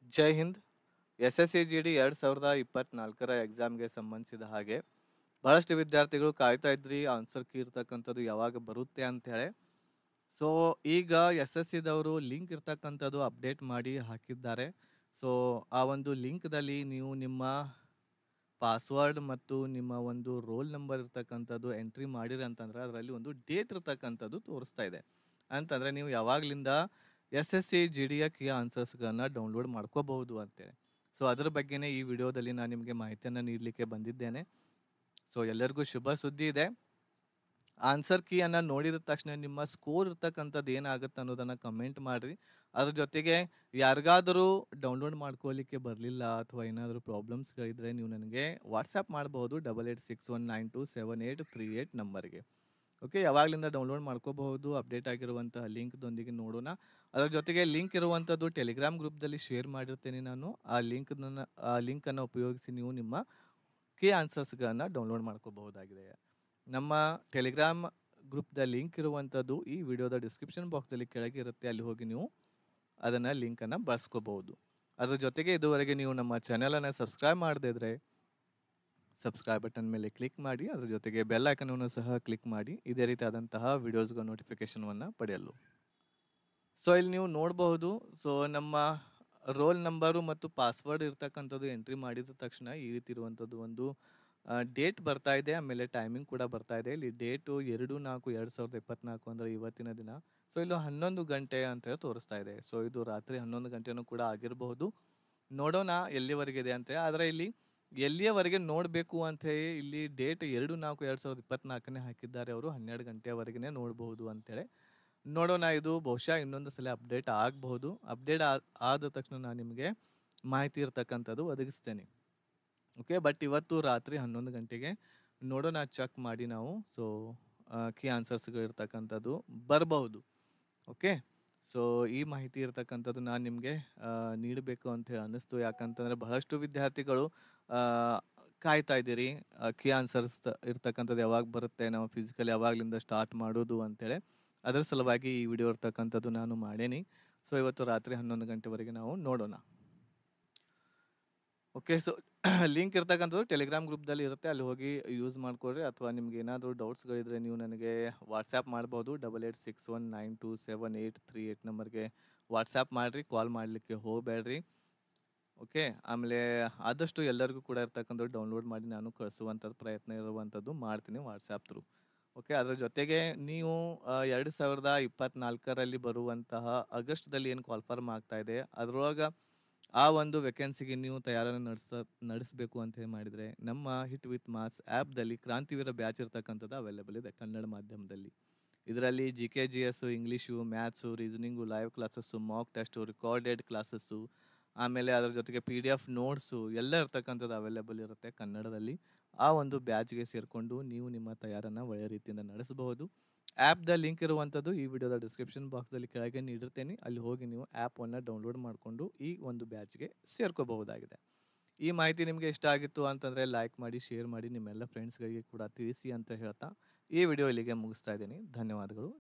ಜೈ Hind. SSC GD 2024 ಎಕ್ಸಾಮ್ಗೆ ಸಂಬಂಧಿಸಿದ ಹಾಗೆ ಬಹಳಷ್ಟು ವಿದ್ಯಾರ್ಥಿಗಳು ಕಾಯ್ತಾ ಇದ್ರಿ ಆನ್ಸರ್ ಕೀ ಇರ್ತಕ್ಕಂಥದ್ದು ಯಾವಾಗ ಬರುತ್ತೆ ಅಂತ ಹೇಳಿ. ಸೊ ಈಗ SSCದವರು ಲಿಂಕ್ ಇರ್ತಕ್ಕಂಥದ್ದು ಅಪ್ಡೇಟ್ ಮಾಡಿ ಹಾಕಿದ್ದಾರೆ. ಸೊ ಆ ಒಂದು ಲಿಂಕ್ದಲ್ಲಿ ನೀವು ನಿಮ್ಮ ಪಾಸ್ವರ್ಡ್ ಮತ್ತು ನಿಮ್ಮ ಒಂದು ರೋಲ್ ನಂಬರ್ ಇರ್ತಕ್ಕಂಥದ್ದು ಎಂಟ್ರಿ ಮಾಡಿರಿ ಅಂತಂದ್ರೆ ಅದರಲ್ಲಿ ಒಂದು ಡೇಟ್ ಇರ್ತಕ್ಕಂಥದ್ದು ತೋರಿಸ್ತಾ ಇದೆ. ಅಂತಂದರೆ ನೀವು ಯಾವಾಗಲಿಂದ SSC GDಯ ಕೀ ಆನ್ಸರ್ಸ್ಗಳನ್ನ ಡೌನ್ಲೋಡ್ ಮಾಡ್ಕೋಬಹುದು ಅಂತೇಳಿ. ಸೊ ಅದರ ಬಗ್ಗೆನೇ ಈ ವಿಡಿಯೋದಲ್ಲಿ ನಾನು ನಿಮಗೆ ಮಾಹಿತಿಯನ್ನು ನೀಡಲಿಕ್ಕೆ ಬಂದಿದ್ದೇನೆ. ಸೊ ಎಲ್ಲರಿಗೂ ಶುಭ ಸುದ್ದಿ ಇದೆ. ಆನ್ಸರ್ ಕೀಯನ್ನು ನೋಡಿದ ತಕ್ಷಣ ನಿಮ್ಮ ಸ್ಕೋರ್ ಇರ್ತಕ್ಕಂಥದ್ದು ಏನಾಗುತ್ತೆ ಅನ್ನೋದನ್ನು ಕಮೆಂಟ್ ಮಾಡಿರಿ. ಅದ್ರ ಜೊತೆಗೆ ಯಾರಿಗಾದರೂ ಡೌನ್ಲೋಡ್ ಮಾಡ್ಕೊಳ್ಳಿಕ್ಕೆ ಬರಲಿಲ್ಲ ಅಥವಾ ಏನಾದರೂ ಪ್ರಾಬ್ಲಮ್ಸ್ಗಳಿದ್ರೆ ನೀವು ನನಗೆ ವಾಟ್ಸಪ್ ಮಾಡ್ಬೋದು 8861927838 ನಂಬರ್ಗೆ. ಓಕೆ, ಯಾವಾಗಲಿಂದ ಡೌನ್ಲೋಡ್ ಮಾಡ್ಕೋಬಹುದು ಅಪ್ಡೇಟ್ ಆಗಿರುವಂತಹ ಲಿಂಕ್ದೊಂದಿಗೆ ನೋಡೋಣ. ಅದರ ಜೊತೆಗೆ ಲಿಂಕ್ ಇರುವಂಥದ್ದು ಟೆಲಿಗ್ರಾಮ್ ಗ್ರೂಪ್ದಲ್ಲಿ ಶೇರ್ ಮಾಡಿರ್ತೇನೆ ನಾನು. ಆ ಲಿಂಕನ್ನು ಉಪಯೋಗಿಸಿ ನೀವು ನಿಮ್ಮ ಕೀ ಆನ್ಸರ್ಸ್ಗಳನ್ನು ಡೌನ್ಲೋಡ್ ಮಾಡ್ಕೋಬಹುದಾಗಿದೆ. ನಮ್ಮ ಟೆಲಿಗ್ರಾಮ್ ಗ್ರೂಪ್ದ ಲಿಂಕ್ ಇರುವಂಥದ್ದು ಈ ವಿಡಿಯೋದ ಡಿಸ್ಕ್ರಿಪ್ಷನ್ ಬಾಕ್ಸಲ್ಲಿ ಕೆಳಗೆ ಇರುತ್ತೆ. ಅಲ್ಲಿ ಹೋಗಿ ನೀವು ಅದನ್ನು ಲಿಂಕನ್ನು ಬಳಸ್ಕೋಬಹುದು. ಅದ್ರ ಜೊತೆಗೆ ಇದುವರೆಗೆ ನೀವು ನಮ್ಮ ಚಾನಲನ್ನು ಸಬ್ಸ್ಕ್ರೈಬ್ ಮಾಡದೇ ಇದ್ದರೆ ಸಬ್ಸ್ಕ್ರೈಬ್ ಬಟನ್ ಮೇಲೆ ಕ್ಲಿಕ್ ಮಾಡಿ. ಅದ್ರ ಜೊತೆಗೆ ಬೆಲ್ ಐಕನನ್ನು ಸಹ ಕ್ಲಿಕ್ ಮಾಡಿ ಇದೇ ರೀತಿಯಾದಂತಹ ವಿಡಿಯೋಸ್ಗಳ ನೋಟಿಫಿಕೇಷನನ್ನು ಪಡೆಯಲು. ಸೊ ಇಲ್ಲಿ ನೀವು ನೋಡಬಹುದು. ಸೊ ನಮ್ಮ ರೋಲ್ ನಂಬರು ಮತ್ತು ಪಾಸ್ವರ್ಡ್ ಇರ್ತಕ್ಕಂಥದ್ದು ಎಂಟ್ರಿ ಮಾಡಿದ ತಕ್ಷಣ ಈ ರೀತಿ ಇರುವಂಥದ್ದು ಒಂದು ಡೇಟ್ ಬರ್ತಾ ಇದೆ, ಆಮೇಲೆ ಟೈಮಿಂಗ್ ಕೂಡ ಬರ್ತಾ ಇದೆ. ಇಲ್ಲಿ ಡೇಟು 2/4/2024 ಅಂದರೆ ಇವತ್ತಿನ ದಿನ. ಸೊ ಇಲ್ಲಿ 11 ಗಂಟೆ ಅಂತ ತೋರಿಸ್ತಾ ಇದೆ. ಸೊ ಇದು ರಾತ್ರಿ 11 ಗಂಟೆನೂ ಕೂಡ ಆಗಿರಬಹುದು. ನೋಡೋಣ ಎಲ್ಲಿವರೆಗೆ ಇದೆ ಅಂತ. ಆದರೆ ಇಲ್ಲಿ ಎಲ್ಲಿಯವರೆಗೆ ನೋಡಬೇಕು ಅಂಥೇಳಿ ಇಲ್ಲಿ ಡೇಟ್ 2/4/2024 ಹಾಕಿದ್ದಾರೆ ಅವರು. 12 ಗಂಟೆಯವರೆಗೆ ನೋಡಬಹುದು ಅಂತೇಳಿ. ನೋಡೋಣ, ಇದು ಬಹುಶಃ ಇನ್ನೊಂದು ಸಲ ಅಪ್ಡೇಟ್ ಆಗಬಹುದು. ಅಪ್ಡೇಟ್ ಆದ ತಕ್ಷಣ ನಾನು ನಿಮಗೆ ಮಾಹಿತಿ ಇರ್ತಕ್ಕಂಥದ್ದು ಒದಗಿಸ್ತೇನೆ. ಓಕೆ, ಬಟ್ ಇವತ್ತು ರಾತ್ರಿ 11 ಗಂಟೆಗೆ ನೋಡೋಣ, ಚೆಕ್ ಮಾಡಿ ನಾವು. ಸೊ ಕೀ ಆನ್ಸರ್ಸ್ಗಳಿರ್ತಕ್ಕಂಥದ್ದು ಬರಬಹುದು. ಓಕೆ, ಸೊ ಈ ಮಾಹಿತಿ ಇರ್ತಕ್ಕಂಥದ್ದು ನಾನು ನಿಮಗೆ ನೀಡಬೇಕು ಅಂತ ಹೇಳಿ ಅನ್ನಿಸ್ತು. ಯಾಕಂತಂದರೆ ಬಹಳಷ್ಟು ವಿದ್ಯಾರ್ಥಿಗಳು ಕಾಯ್ತಾ ಇದ್ದೀರಿ ಕೀ ಆನ್ಸರ್ಸ್ ಇರ್ತಕ್ಕಂಥದ್ದು ಯಾವಾಗ ಬರುತ್ತೆ, ನಾವು ಫಿಸಿಕಲ್ ಯಾವಾಗಲಿಂದ ಸ್ಟಾರ್ಟ್ ಮಾಡೋದು ಅಂತೇಳಿ. ಅದರ ಸಲುವಾಗಿ ಈ ವಿಡಿಯೋ ಇರ್ತಕ್ಕಂಥದ್ದು ನಾನು ಮಾಡೇನಿ. ಸೊ ಇವತ್ತು ರಾತ್ರಿ 11 ಗಂಟೆವರೆಗೆ ನಾವು ನೋಡೋಣ. ಓಕೆ, ಸೊ ಲಿಂಕ್ ಇರ್ತಕ್ಕಂಥದ್ದು ಟೆಲಿಗ್ರಾಮ್ ಗ್ರೂಪ್ದಲ್ಲಿ ಇರುತ್ತೆ. ಅಲ್ಲಿ ಹೋಗಿ ಯೂಸ್ ಮಾಡ್ಕೊಳ್ರಿ. ಅಥವಾ ನಿಮ್ಗೆ ಏನಾದರೂ ಡೌಟ್ಸ್ಗಳಿದ್ರೆ ನೀವು ನನಗೆ ವಾಟ್ಸ್ಯಾಪ್ ಮಾಡ್ಬೋದು 8861927838 ನಂಬರ್ಗೆ ವಾಟ್ಸ್ಯಾಪ್ ಮಾಡಿರಿ. ಕಾಲ್ ಮಾಡಲಿಕ್ಕೆ ಹೋಗಬೇಡ್ರಿ. ಓಕೆ, ಆಮೇಲೆ ಆದಷ್ಟು ಎಲ್ಲರಿಗೂ ಕೂಡ ಇರ್ತಕ್ಕಂಥದ್ದು ಡೌನ್ಲೋಡ್ ಮಾಡಿ ನಾನು ಕಳಿಸುವಂಥದ್ದು ಪ್ರಯತ್ನ ಇರುವಂಥದ್ದು ಮಾಡ್ತೀನಿ ವಾಟ್ಸ್ಯಾಪ್ ಥ್ರೂ. ಓಕೆ, ಅದರ ಜೊತೆಗೆ ನೀವು 2024ರಲ್ಲಿ ಬರುವಂತಹ ಆಗಸ್ಟ್ದಲ್ಲಿ ಏನು ಕಾಲ್ಫಾರ್ಮ್ ಆಗ್ತಾ ಇದೆ ಅದರೊಳಗೆ ಆ ಒಂದು ವೇಕೆನ್ಸಿಗೆ ನೀವು ತಯಾರನ್ನು ನಡೆಸಬೇಕು ಅಂತ ಹೇಳಿ ಮಾಡಿದರೆ ನಮ್ಮ ಹಿಟ್ ವಿತ್ ಮಾರ್ಕ್ಸ್ ಆ್ಯಪ್ದಲ್ಲಿ ಕ್ರಾಂತಿವೀರ ಬ್ಯಾಚ್ ಇರ್ತಕ್ಕಂಥದ್ದು ಅವೈಲೇಬಲ್ ಇದೆ ಕನ್ನಡ ಮಾಧ್ಯಮದಲ್ಲಿ. ಇದರಲ್ಲಿ GK GS, English, maths, reasoning, live classes, mock test, recorded classes, ಆಮೇಲೆ ಅದರ ಜೊತೆಗೆ PDF ನೋಟ್ಸು ಎಲ್ಲ ಇರ್ತಕ್ಕಂಥದ್ದು ಅವೈಲೇಬಲ್ ಇರುತ್ತೆ ಕನ್ನಡದಲ್ಲಿ. ಆ ಒಂದು ಬ್ಯಾಚ್ಗೆ ಸೇರಿಕೊಂಡು ನೀವು ನಿಮ್ಮ ತಯಾರನ್ನು ಒಳ್ಳೆಯ ರೀತಿಯಿಂದ ನಡೆಸಬಹುದು. ಆ್ಯಪ್ದ ಲಿಂಕ್ ಇರುವಂಥದ್ದು ಈ ವಿಡಿಯೋದ ಡಿಸ್ಕ್ರಿಪ್ಷನ್ ಬಾಕ್ಸಲ್ಲಿ ಕೆಳಗೆ ನೀಡಿರ್ತೇನೆ. ಅಲ್ಲಿ ಹೋಗಿ ನೀವು ಆ್ಯಪನ್ನು ಡೌನ್ಲೋಡ್ ಮಾಡಿಕೊಂಡು ಈ ಒಂದು ಬ್ಯಾಚ್ಗೆ ಸೇರ್ಕೋಬಹುದಾಗಿದೆ. ಈ ಮಾಹಿತಿ ನಿಮಗೆ ಇಷ್ಟ ಆಗಿತ್ತು ಅಂತಂದರೆ ಲೈಕ್ ಮಾಡಿ, ಶೇರ್ ಮಾಡಿ, ನಿಮ್ಮೆಲ್ಲ ಫ್ರೆಂಡ್ಸ್ಗಳಿಗೆ ಕೂಡ ತಿಳಿಸಿ ಅಂತ ಹೇಳ್ತಾ ಈ ವಿಡಿಯೋ ಇಲ್ಲಿಗೆ ಮುಗಿಸ್ತಾ ಇದ್ದೀನಿ. ಧನ್ಯವಾದಗಳು.